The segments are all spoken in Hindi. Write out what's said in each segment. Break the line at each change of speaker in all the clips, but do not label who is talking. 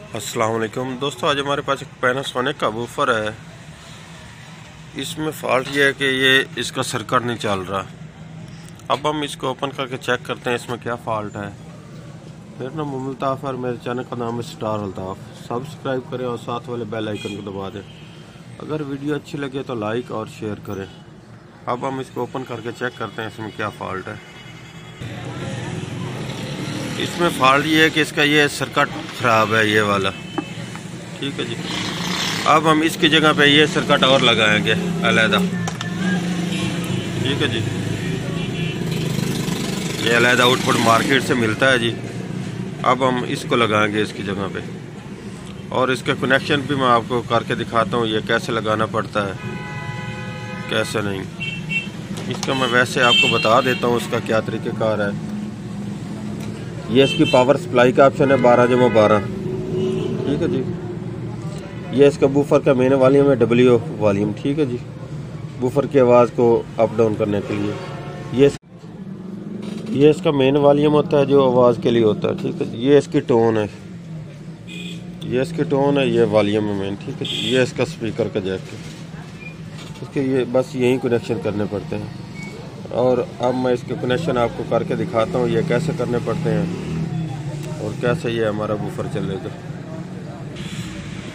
अस्सलाम वालेकुम दोस्तों, आज हमारे पास एक पैनासोनिक का वूफर है। इसमें फ़ॉल्ट ये है कि ये इसका सर्किट नहीं चल रहा। अब हम इसको ओपन करके चेक करते हैं इसमें क्या फ़ॉल्ट है। मेरा नाम अल्ताफ़ है और मेरे चैनल का नाम है स्टार अल्ताफ़। सब्सक्राइब करें और साथ वाले बेल आइकन को दबा दें। अगर वीडियो अच्छी लगे तो लाइक और शेयर करें। अब हम इसको ओपन करके चेक करते हैं इसमें क्या फ़ॉल्ट है। इसमें फ़ॉल्ट ये है कि इसका ये सर्किट ख़राब है, ये वाला। ठीक है जी। अब हम इसकी जगह पे ये सर्किट और लगाएंगे अलहदा। ठीक है जी। ये अलहदा आउटपुट मार्केट से मिलता है जी। अब हम इसको लगाएंगे इसकी जगह पे, और इसके कनेक्शन भी मैं आपको करके दिखाता हूँ ये कैसे लगाना पड़ता है, कैसे नहीं। इसका मैं वैसे आपको बता देता हूँ इसका क्या तरीक़ेकार है। ये इसकी पावर सप्लाई का ऑप्शन है 12/12। ठीक है जी। ये इसका बूफर का मेन वॉल्यूम है, W वॉल्यूम। ठीक है जी। बूफर की आवाज़ को अप डाउन करने के लिए ये इसका मेन वॉल्यूम होता है जो आवाज़ के लिए होता है। ठीक है। ये इसकी टोन है, ये इसकी टोन है, ये वॉल्यूम है मेन। ठीक है। ये इसका स्पीकर का जैक है। इसके ये बस यही कनेक्शन करने पड़ते हैं। और अब मैं इसके कनेक्शन आपको करके दिखाता हूँ ये कैसे करने पड़ते हैं और कैसे ये हमारा बूफर चलेगा।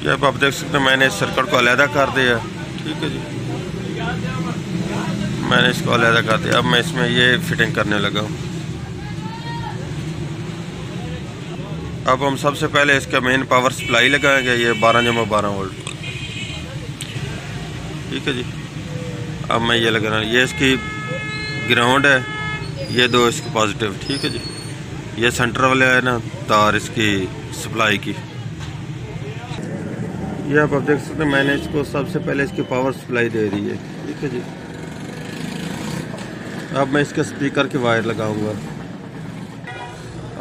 ये अब आप देख सकते हैं मैंने इस सर्किट को अलहदा कर दिया। ठीक है जी। मैंने इसको अलहदा कर दिया। अब मैं इसमें ये फिटिंग करने लगा हूँ। अब हम सबसे पहले इसका मेन पावर सप्लाई लगाएंगे, ये 12/12 वोल्ट। ठीक है जी। अब मैं ये लगाना, ये इसकी ग्राउंड है, ये दो इसकी पॉजिटिव। ठीक है जी। ये सेंटर वाले है ना तार इसकी सप्लाई की। ये आप देख सकते हैं मैंने इसको सबसे पहले इसकी पावर सप्लाई दे दी है। ठीक है जी। अब मैं इसके स्पीकर की वायर लगाऊंगा।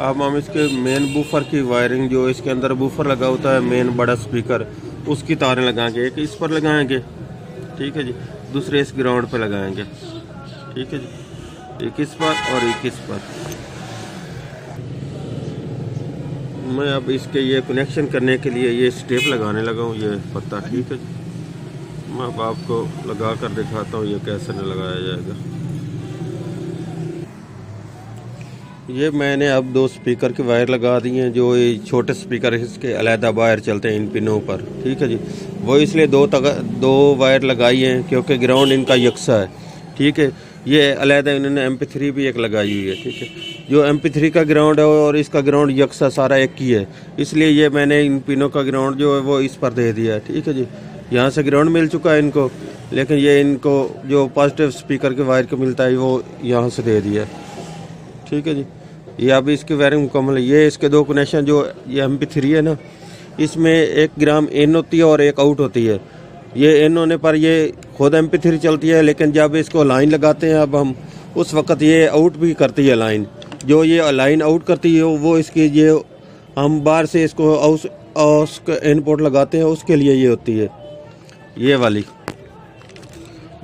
अब हम इसके मेन बूफर की वायरिंग, जो इसके अंदर बूफर लगा होता है मेन बड़ा स्पीकर, उसकी तारें लगाएंगे। एक इस पर लगाएंगे। ठीक है जी। दूसरे इस ग्राउंड पे लगाएंगे। ठीक है जी। एक इस पर और एक इस पर। मैं अब इसके ये कनेक्शन करने के लिए ये स्टेप लगाने लगा हूँ, ये पत्ता। ठीक है जी। मैं अब आपको लगा कर दिखाता हूँ ये कैसे न लगाया जाएगा। ये मैंने अब दो स्पीकर की वायर लगा दी हैं, जो ये छोटे स्पीकर इसके अलहदा वायर चलते हैं इन पिनों पर। ठीक है जी। वो इसलिए दो वायर लगाई हैं क्योंकि ग्राउंड इनका यकसा है। ठीक है। ये अलहदा इन्होंने MP3 भी एक लगाई हुई है। ठीक है। जो MP3 का ग्राउंड है और इसका ग्राउंड यकसा सारा एक ही है, इसलिए ये मैंने इन पिनों का ग्राउंड जो है वो इस पर दे दिया है। ठीक है जी। यहाँ से ग्राउंड मिल चुका है इनको, लेकिन ये इनको जो पॉजिटिव स्पीकर के वायर को मिलता है वो यहाँ से दे दिया है। ठीक है जी। ये अभी इसकी वायरिंग मुकम्मल है। ये इसके दो कनेक्शन, जो ये MP3 है ना, इसमें एक ग्राम इन होती है और एक आउट होती है। ये इन होने पर ये खुद MP3 चलती है, लेकिन जब इसको लाइन लगाते हैं अब हम, उस वक़्त ये आउट भी करती है लाइन। जो ये लाइन आउट करती है वो इसकी, ये हम बाहर से इसको उसका इनपुट लगाते हैं, उसके लिए ये होती है ये वाली।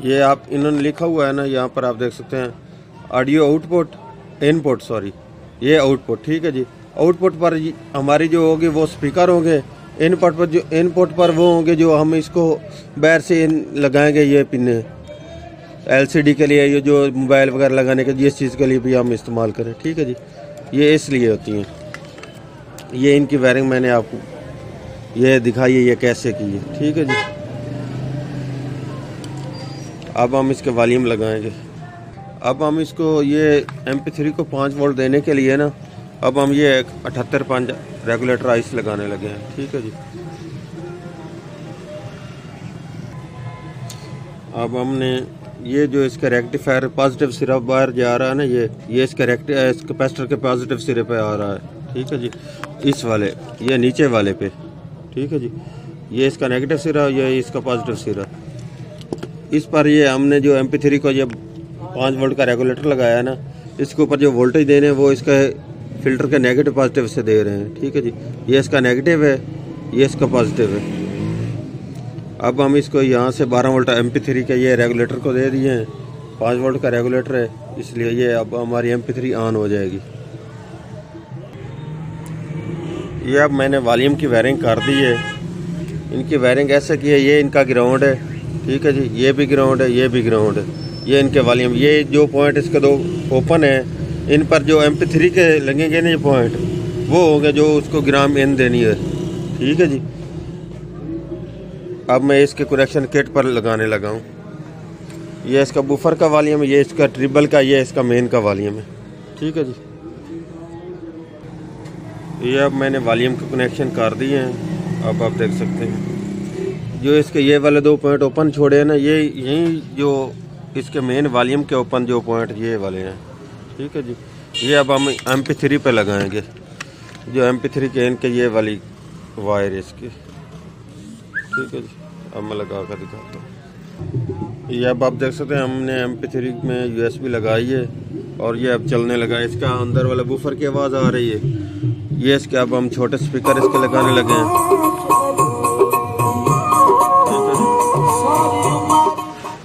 ये आप इन्होंने लिखा हुआ है ना, यहाँ पर आप देख सकते हैं ऑडियो आउटपुट, इनपुट, सॉरी, ये आउटपुट। ठीक है जी। आउटपुट पर हमारी जो होगी वो स्पीकर होंगे, इनपुट पर वो होंगे जो हम इसको बाहर से लगाएंगे। ये पिन LCD के लिए, ये जो मोबाइल वगैरह लगाने के, जिस चीज़ के लिए भी हम इस्तेमाल करें। ठीक है जी। ये इसलिए होती हैं। ये इनकी वायरिंग मैंने आपको ये दिखाई है ये कैसे की है। ठीक है जी। अब हम इसके वॉल्यूम लगाएंगे। अब हम इसको ये MP3 को 5 वोल्ट देने के लिए ना, अब हम ये 78.5 रेगुलेटर आइस लगाने लगे हैं। ठीक है जी। अब हमने ये जो इसका रेक्टिफायर पॉजिटिव सिरे बाहर जा रहा है ना, ये इसका इस कैपेसिटर के पॉजिटिव सिरे पे आ रहा है। ठीक है जी। इस वाले, ये नीचे वाले पे। ठीक है जी। ये इसका नेगेटिव सिरा, ये इसका पॉजिटिव सिरा। इस पर ये हमने जो MP3 को ये 5 वोल्ट का रेगुलेटर लगाया है ना, इसके ऊपर जो वोल्टेज देने हैं वो इसका फिल्टर के नेगेटिव पॉजिटिव से दे रहे हैं। ठीक है जी। ये इसका नेगेटिव है, ये इसका पॉजिटिव है। अब हम इसको यहाँ से 12 वोल्ट MP3 के ये रेगुलेटर को दे दिए हैं। 5 वोल्ट का रेगुलेटर है, इसलिए ये अब हमारी MP3 ऑन हो जाएगी। ये अब मैंने वॉल्यूम की वायरिंग कर दी है। इनकी वायरिंग ऐसे की है, ये इनका ग्राउंड है, ठीक है जी, ये भी ग्राउंड है, ये भी ग्राउंड है, ये इनके वॉल्यूम, ये जो पॉइंट इसके दो ओपन है, इन पर जो MP3 के लगेंगे ना ये पॉइंट, वो होंगे जो उसको ग्राम इन देनी है, ठीक है जी। अब मैं इसके कनेक्शन किट पर लगाने लगा हूँ। ये इसका बूफर का वॉल्यूम है, ये इसका ट्रिबल का, ये इसका मेन का वॉल्यूम है, ठीक है जी। ये अब मैंने वॉल्यूम का कनेक्शन कर दिए हैं। अब आप देख सकते हैं जो इसके ये वाले दो पॉइंट ओपन छोड़े हैं ना, ये यही जो इसके मेन वॉल्यूम के ओपन जो पॉइंट ये वाले हैं, ठीक है जी। ये अब हम MP3 पे लगाएंगे, जो MP3 के इनके ये वाली वायर है इसकी, ठीक है जी। अब मैं लगा कर दिखाता हूँ। ये अब आप देख सकते हैं हमने MP3 में USB लगाई है और ये अब चलने लगा। इसका अंदर वाला बूफर की आवाज़ आ रही है। ये इसके अब हम छोटे स्पीकर इसके लगाने लगे हैं,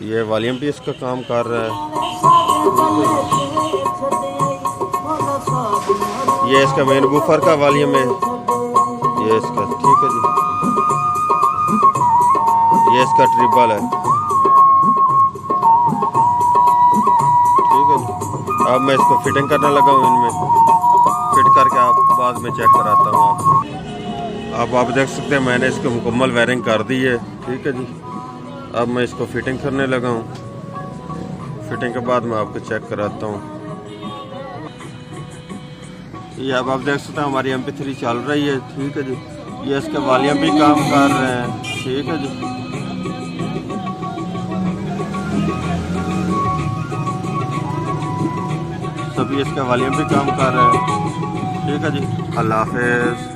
ये वॉल्यूम भी इसका काम कर रहा है। ये इसका मेन बूफर का वॉल्यूम है, ये इसका, ठीक है जी। ये इसका ट्रिबल है, ठीक है जी। अब मैं इसको फिटिंग करने लगा हूँ, इनमें फिट करके आप बाद में चेक कराता हूँ आपको। अब आप देख सकते हैं मैंने इसकी मुकम्मल वायरिंग कर दी है, ठीक है जी। अब मैं इसको फिटिंग करने लगा हूँ। फिटिंग के बाद मैं आपको चेक कराता हूँ। ये अब आप देख सकते हैं हमारी MP3 चल रही है, ठीक है जी। ये इसके वॉल्यूम भी काम कर रहे हैं, ठीक है जी। सभी इसका वॉल्यूम भी काम कर रहे हैं, ठीक है जी। अल्लाह हाफ़िज़।